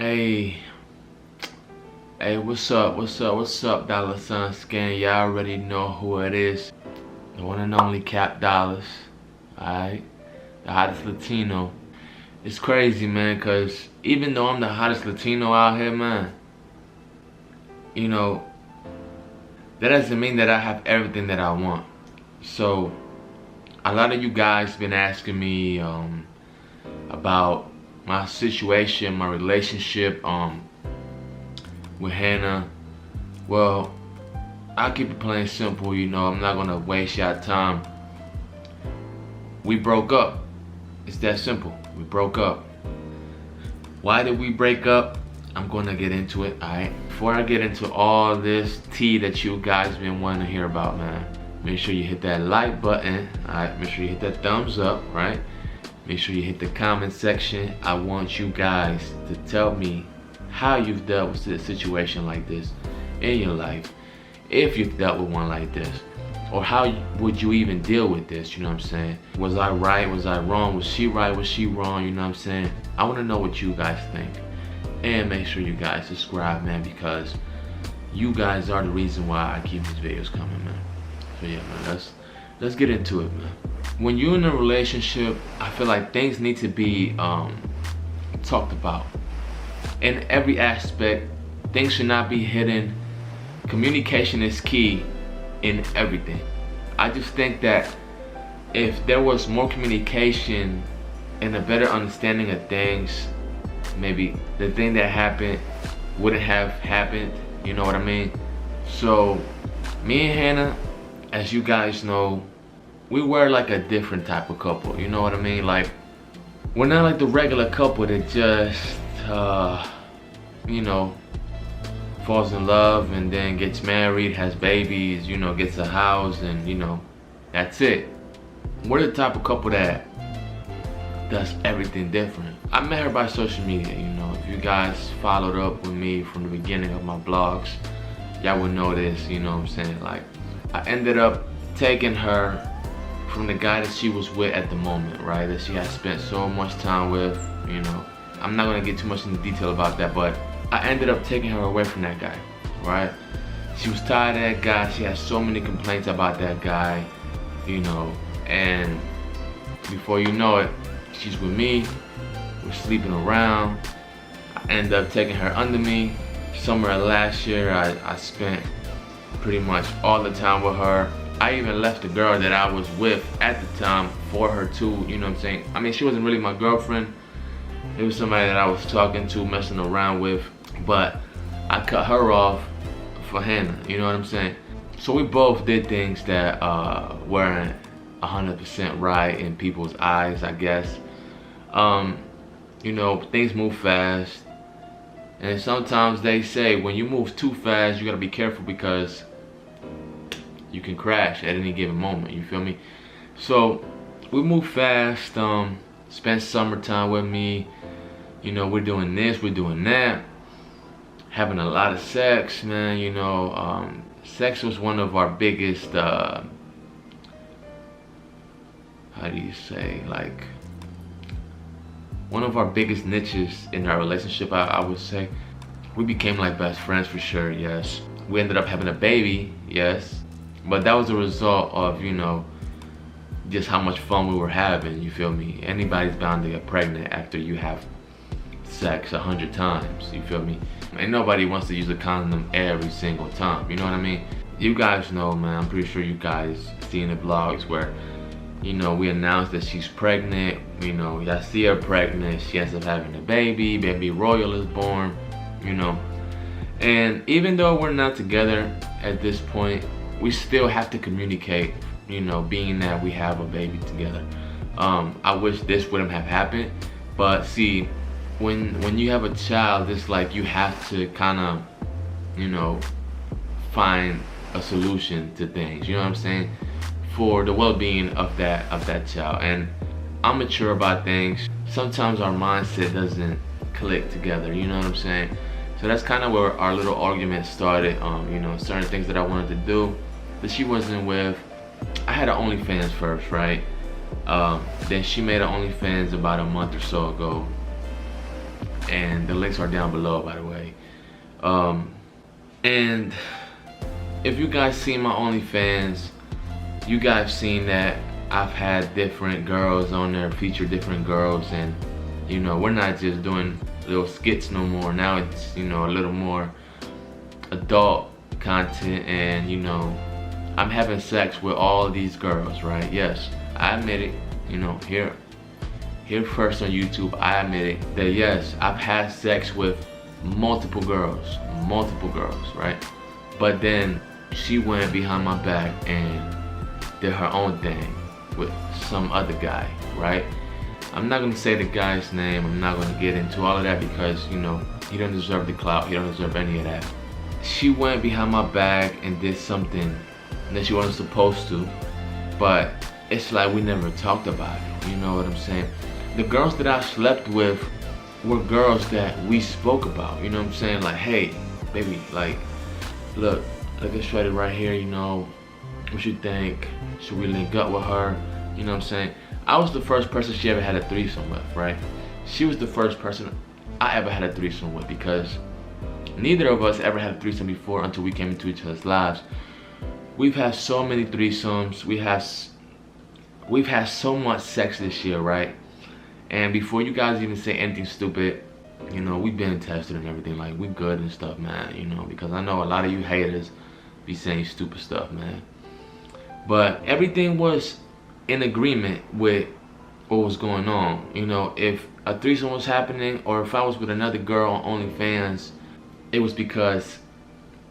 Hey, hey, what's up, dollar sign scan? Y'all already know who it is. The one and only Cap Dollars, alright? The hottest Latino. It's crazy, man, cause even though I'm the hottest Latino out here, man, you know, that doesn't mean that I have everything that I want. So, a lot of you guys been asking me about my situation, my relationship with Hannah. Well, I'll keep it plain simple, you know, I'm not gonna waste y'all time. We broke up. It's that simple. We broke up. Why did we break up? I'm gonna get into it, alright? Before I get into all this tea that you guys been wanting to hear about, man, make sure you hit that like button, alright? Make sure you hit that thumbs up, right? Make sure you hit the comment section. I want you guys to tell me how you've dealt with a situation like this in your life, if you've dealt with one like this, or how would you even deal with this, you know what I'm saying? Was I right? Was I wrong? Was she right? Was she wrong? You know what I'm saying? I want to know what you guys think. And make sure you guys subscribe, man, because you guys are the reason why I keep these videos coming, man. So yeah, man, let's get into it, man. When you're in a relationship, I feel like things need to be talked about. In every aspect, things should not be hidden. Communication is key in everything. I just think that if there was more communication and a better understanding of things, maybe the thing that happened wouldn't have happened, you know what I mean? So, me and Hannah, as you guys know, we were like a different type of couple, you know what I mean? Like, we're not like the regular couple that just, you know, falls in love and then gets married, has babies, you know, gets a house, and you know, that's it. We're the type of couple that does everything different. I met her by social media, you know. If you guys followed up with me from the beginning of my blogs, y'all would know this, you know what I'm saying? Like, I ended up taking her from the guy that she was with at the moment, right? That she had spent so much time with, you know. I'm not gonna get too much into detail about that, but I ended up taking her away from that guy, right? She was tired of that guy. She had so many complaints about that guy, you know, and before you know it, she's with me, we're sleeping around. I ended up taking her under me. Summer of last year, I spent pretty much all the time with her. I even left the girl that I was with at the time for her too, you know what I'm saying? I mean, she wasn't really my girlfriend. It was somebody that I was talking to, messing around with, but I cut her off for Hannah, you know what I'm saying? So we both did things that weren't 100% right in people's eyes, I guess. You know, things move fast, and sometimes they say when you move too fast, you gotta be careful because you can crash at any given moment, you feel me? So we move fast, spent summertime with me, you know, we're doing this, we're doing that, having a lot of sex, man, you know. Sex was one of our biggest, how do you say, like, one of our biggest niches in our relationship, I would say. We became like best friends for sure, yes. We ended up having a baby, yes. But that was a result of, you know, just how much fun we were having, you feel me? Anybody's bound to get pregnant after you have sex 100 times, you feel me? And nobody wants to use a condom every single time, you know what I mean? You guys know, man, I'm pretty sure you guys seen the vlogs where, you know, we announced that she's pregnant, you know, y'all see her pregnant, she ends up having a baby, baby Royal is born, you know. And even though we're not together at this point, we still have to communicate, you know, being that we have a baby together. I wish this wouldn't have happened, but see, when you have a child, it's like you have to kind of, you know, find a solution to things, you know what I'm saying, for the well-being of that child. And I'm mature about things. Sometimes our mindset doesn't click together, you know what I'm saying? So that's kind of where our little argument started. You know, certain things that I wanted to do that she wasn't with. I had an OnlyFans first, right? Then she made an OnlyFans about a month or so ago. and the links are down below, by the way. And if you guys seen my OnlyFans, you guys seen that I've had different girls on there, feature different girls, and you know, we're not just doing little skits no more. Now it's, you know, a little more adult content, and you know, I'm having sex with all these girls, right? Yes, I admit it. You know, here first on YouTube, I admit it that yes, I've had sex with multiple girls, right? But then she went behind my back and did her own thing with some other guy, right? I'm not gonna say the guy's name. I'm not gonna get into all of that because, you know, he doesn't deserve the clout. He doesn't deserve any of that. She went behind my back and did something that she wasn't supposed to, but it's like we never talked about it. You know what I'm saying? The girls that I slept with were girls that we spoke about. You know what I'm saying? Like, hey, baby, like, look at Shreddy right here. You know, what you think? Should we link up with her? You know what I'm saying? I was the first person she ever had a threesome with, right? She was the first person I ever had a threesome with, because neither of us ever had a threesome before until we came into each other's lives. We've had so many threesomes. We've had so much sex this year, right? And before you guys even say anything stupid, you know, we've been tested and everything. Like, we good and stuff, man, you know, because I know a lot of you haters be saying stupid stuff, man. But everything was in agreement with what was going on. You know, if a threesome was happening, or if I was with another girl on OnlyFans, it was because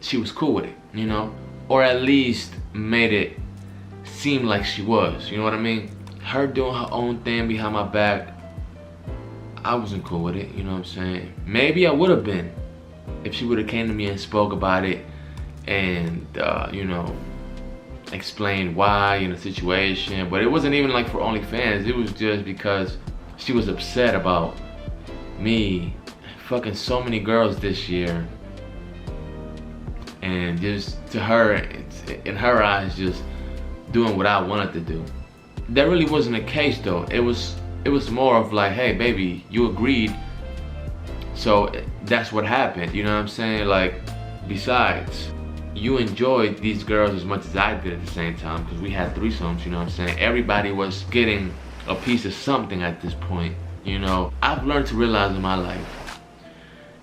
she was cool with it, you know? Or at least made it seem like she was, you know what I mean? Her doing her own thing behind my back, I wasn't cool with it, you know what I'm saying? Maybe I would have been if she would have came to me and spoke about it and, you know, explained why in the situation. But it wasn't even like for OnlyFans. It was just because she was upset about me fucking so many girls this year, and just to her, in her eyes, just doing what I wanted to do. That really wasn't the case though. It was more of like, hey baby, you agreed, so that's what happened, you know what I'm saying? Like, besides, you enjoyed these girls as much as I did at the same time, because we had threesomes, you know what I'm saying? Everybody was getting a piece of something at this point, you know? I've learned to realize in my life,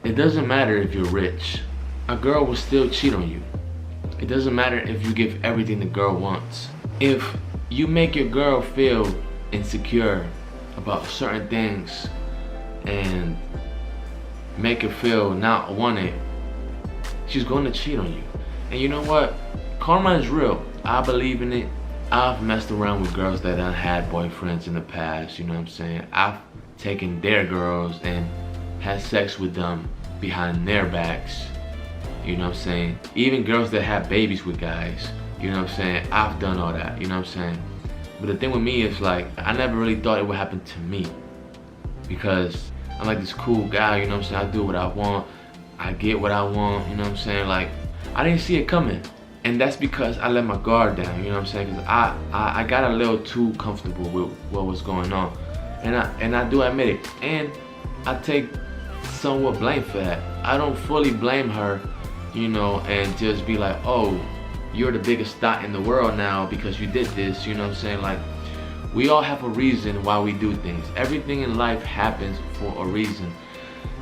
it doesn't matter if you're rich, a girl will still cheat on you. It doesn't matter if you give everything the girl wants. If you make your girl feel insecure about certain things and make her feel not wanted, she's going to cheat on you. And you know what? Karma is real. I believe in it. I've messed around with girls that I had boyfriends in the past, you know what I'm saying? I've taken their girls and had sex with them behind their backs, you know what I'm saying? Even girls that have babies with guys, you know what I'm saying? I've done all that, you know what I'm saying? But the thing with me is, like, I never really thought it would happen to me, because I'm like this cool guy, you know what I'm saying? I do what I want, I get what I want, you know what I'm saying? Like, I didn't see it coming. And that's because I let my guard down, you know what I'm saying? Because I got a little too comfortable with what was going on. And I do admit it. And I take somewhat blame for that. I don't fully blame her, you know, and just be like, oh, you're the biggest thought in the world now because you did this, you know what I'm saying? Like, we all have a reason why we do things. Everything in life happens for a reason.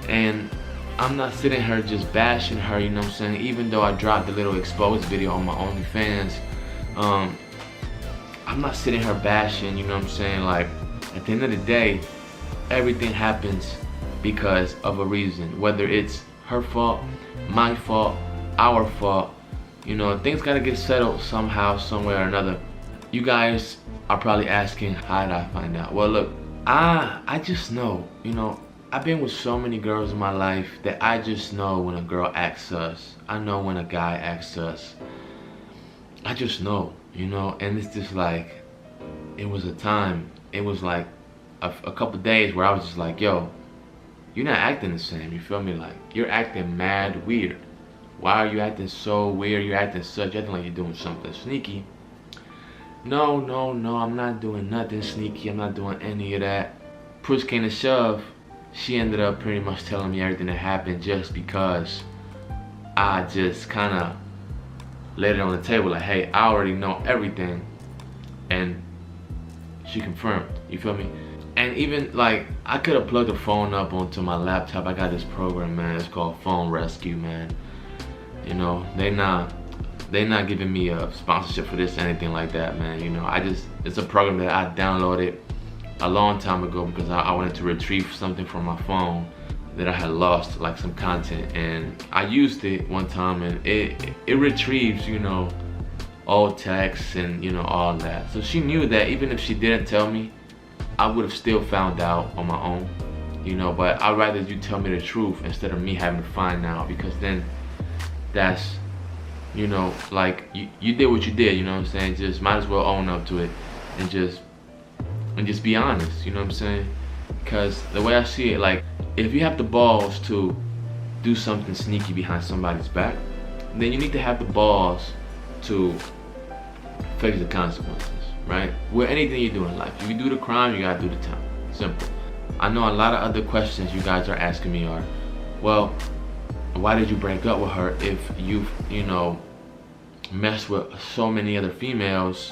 And I'm not sitting here just bashing her, you know what I'm saying? Even though I dropped the little exposed video on my OnlyFans, I'm not sitting here bashing, you know what I'm saying? Like, at the end of the day, everything happens because of a reason. Whether it's her fault, my fault, our fault, you know, things gotta get settled somehow, somewhere or another. You guys are probably asking, how did I find out? Well, look, I just know, you know, I've been with so many girls in my life that I just know when a girl acts sus. I know when a guy acts sus. I just know, you know, and it's just like, it was a time, it was like a couple days where I was just like, yo, you're not acting the same, you feel me? Like, you're acting mad weird. Why are you acting so weird? You're acting such, you're acting like you're doing something sneaky. No, I'm not doing nothing sneaky. I'm not doing any of that. Push came to shove, she ended up pretty much telling me everything that happened just because I just kind of laid it on the table like, hey, I already know everything. And she confirmed, you feel me? And even like, I could have plugged the phone up onto my laptop. I got this program, man, it's called Phone Rescue, man. You know, they not giving me a sponsorship for this or anything like that, man. You know, it's a program that I downloaded a long time ago because I wanted to retrieve something from my phone that I had lost, like some content, and I used it one time, and it retrieves, you know, all texts and, you know, all that. So she knew that even if she didn't tell me, I would have still found out on my own, you know. But I'd rather you tell me the truth instead of me having to find out, because then that's, you know, like you did what you did, you know what I'm saying? Just might as well own up to it and just be honest, you know what I'm saying? Because the way I see it, like, if you have the balls to do something sneaky behind somebody's back, then you need to have the balls to face the consequences, right? With anything you do in life, if you do the crime, you gotta do the time. Simple. I know a lot of other questions you guys are asking me are, well, why did you break up with her if you know, messed with so many other females?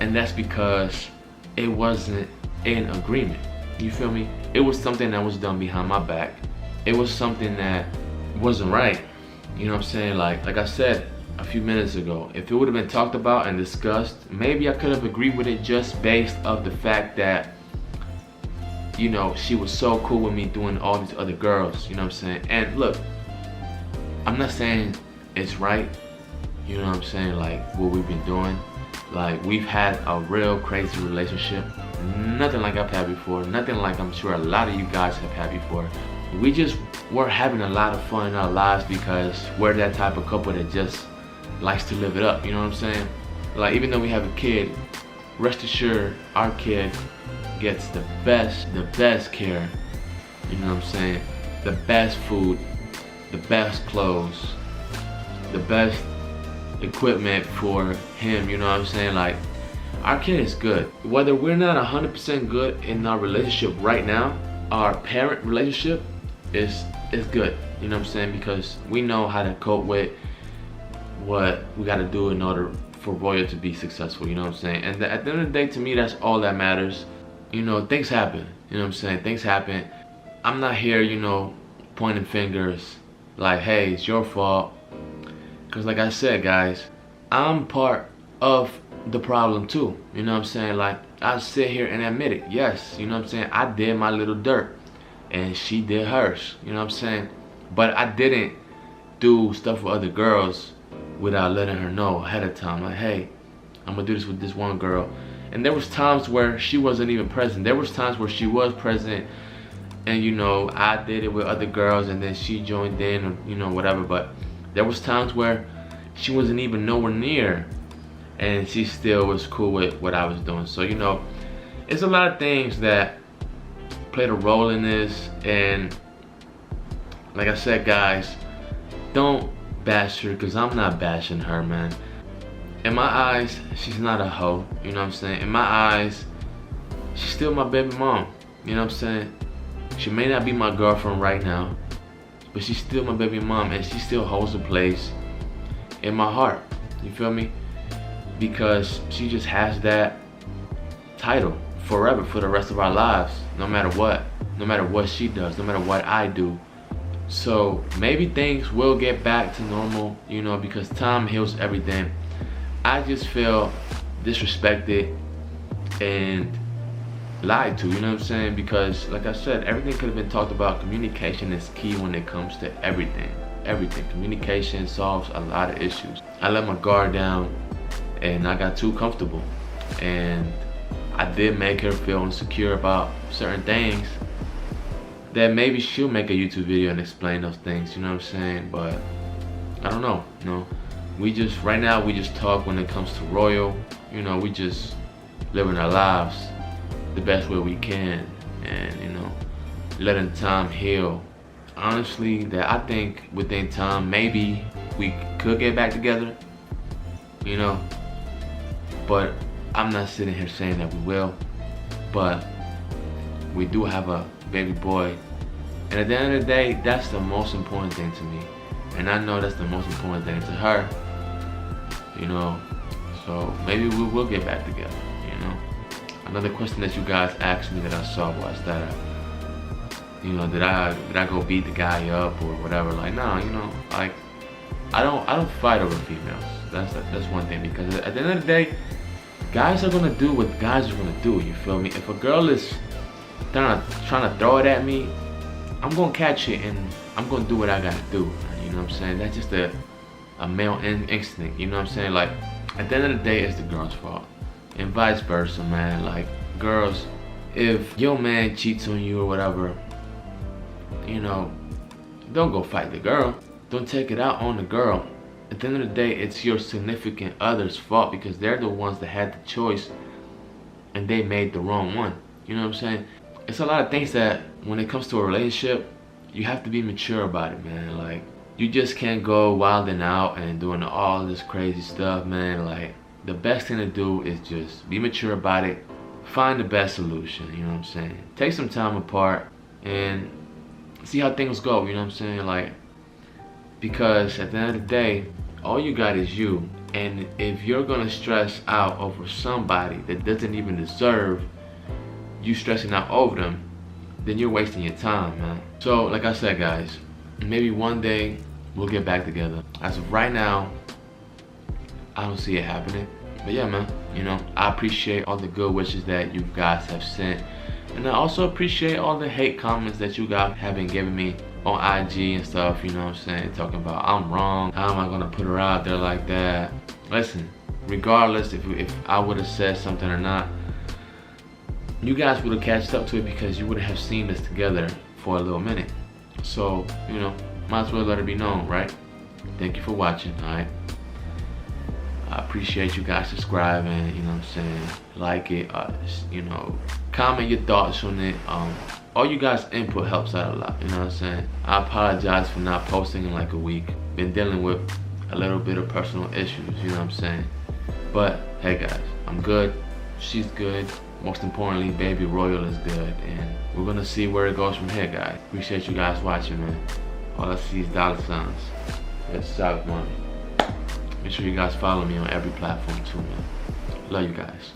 And that's because it wasn't an agreement. You feel me? It was something that was done behind my back. It was something that wasn't right. You know what I'm saying? Like I said a few minutes ago, if it would have been talked about and discussed, maybe I could have agreed with it just based off the fact that, you know, she was so cool with me doing all these other girls, you know what I'm saying? And look, I'm not saying it's right, you know what I'm saying, like what we've been doing. Like, we've had a real crazy relationship, nothing like I've had before, nothing like I'm sure a lot of you guys have had before. We just were having a lot of fun in our lives because we're that type of couple that just likes to live it up, you know what I'm saying? Like, even though we have a kid, rest assured our kid gets the best care, you know what I'm saying? The best food, the best clothes, the best equipment for him, you know what I'm saying? Like, our kid is good. Whether we're not 100% good in our relationship right now, our parent relationship is good, you know what I'm saying? Because we know how to cope with what we got to do in order for Royal to be successful, you know what I'm saying? And at the end of the day, to me, that's all that matters. You know, things happen, you know what I'm saying? Things happen. I'm not here, you know, pointing fingers like, hey, it's your fault. Because like I said, guys, I'm part of the problem too, you know what I'm saying? Like, I sit here and admit it. Yes, you know what I'm saying? I did my little dirt and she did hers, you know what I'm saying? But I didn't do stuff with other girls without letting her know ahead of time. Like, hey, I'm gonna do this with this one girl. And there was times where she wasn't even present. There was times where she was present and, you know, I did it with other girls and then she joined in, or, you know, whatever. But there was times where she wasn't even nowhere near and she still was cool with what I was doing. So, you know, it's a lot of things that played a role in this. And like I said, guys, don't bash her, because I'm not bashing her, man. In my eyes, she's not a hoe, you know what I'm saying? In my eyes, she's still my baby mom, you know what I'm saying? She may not be my girlfriend right now, but she's still my baby mom, and she still holds a place in my heart, you feel me? Because she just has that title forever, for the rest of our lives, no matter what she does, no matter what I do. So maybe things will get back to normal, you know, because time heals everything. I just feel disrespected and lied to, you know what I'm saying? Because like I said, everything could have been talked about. Communication is key when it comes to everything. Communication solves a lot of issues. I let my guard down and I got too comfortable, and I did make her feel insecure about certain things that maybe she'll make a YouTube video and explain those things, you know what I'm saying? But I don't know, you know. Right now we just talk when it comes to Royal, you know, we just living our lives the best way we can, and, you know, letting time heal. Honestly, that I think within time, maybe we could get back together, you know, but I'm not sitting here saying that we will. But we do have a baby boy And at the end of the day, that's the most important thing to me. And I know that's the most important thing to her. You know, so maybe we will get back together, you know. Another question that you guys asked me that I saw was that, you know, did I go beat the guy up or whatever? Like, no, you know, like I don't fight over females. That's one thing, because at the end of the day, guys are gonna do what guys are gonna do. You feel me? If a girl is trying to throw it at me, I'm gonna catch it and I'm gonna do what I gotta do. You know what I'm saying? That's just a male instinct. You know what I'm saying? Like, at the end of the day, it's the girl's fault, and vice versa, man. Like, girls, if your man cheats on you or whatever, you know, don't go fight the girl. Don't take it out on the girl. At the end of the day, it's your significant other's fault, because they're the ones that had the choice and they made the wrong one. You know what I'm saying? It's a lot of things that when it comes to a relationship, you have to be mature about it, man. Like, you just can't go wilding out and doing all this crazy stuff, man. Like, the best thing to do is just be mature about it. Find the best solution, you know what I'm saying? Take some time apart and see how things go, you know what I'm saying? Like, because at the end of the day, all you got is you. And if you're gonna stress out over somebody that doesn't even deserve you stressing out over them, then you're wasting your time, man. So, like I said, guys, maybe one day we'll get back together. As of right now, I don't see it happening. But yeah, man, you know, I appreciate all the good wishes that you guys have sent. And I also appreciate all the hate comments that you guys have been giving me on IG and stuff, you know what I'm saying? Talking about I'm wrong, how am I gonna put her out there like that? Listen, regardless if I would have said something or not, you guys would have catched up to it, because you would have seen us together for a little minute. So, you know, might as well let it be known, right? Thank you for watching, alright? I appreciate you guys subscribing, you know what I'm saying? Like it, you know, comment your thoughts on it. All you guys' input helps out a lot, you know what I'm saying? I apologize for not posting in like a week. Been dealing with a little bit of personal issues, you know what I'm saying? But hey guys, I'm good, she's good. Most importantly, baby Royal is good, and we're gonna see where it goes from here, guys. Appreciate you guys watching, man. All I see is dollar signs. That's South Money. Make sure you guys follow me on every platform too, man. Love you guys.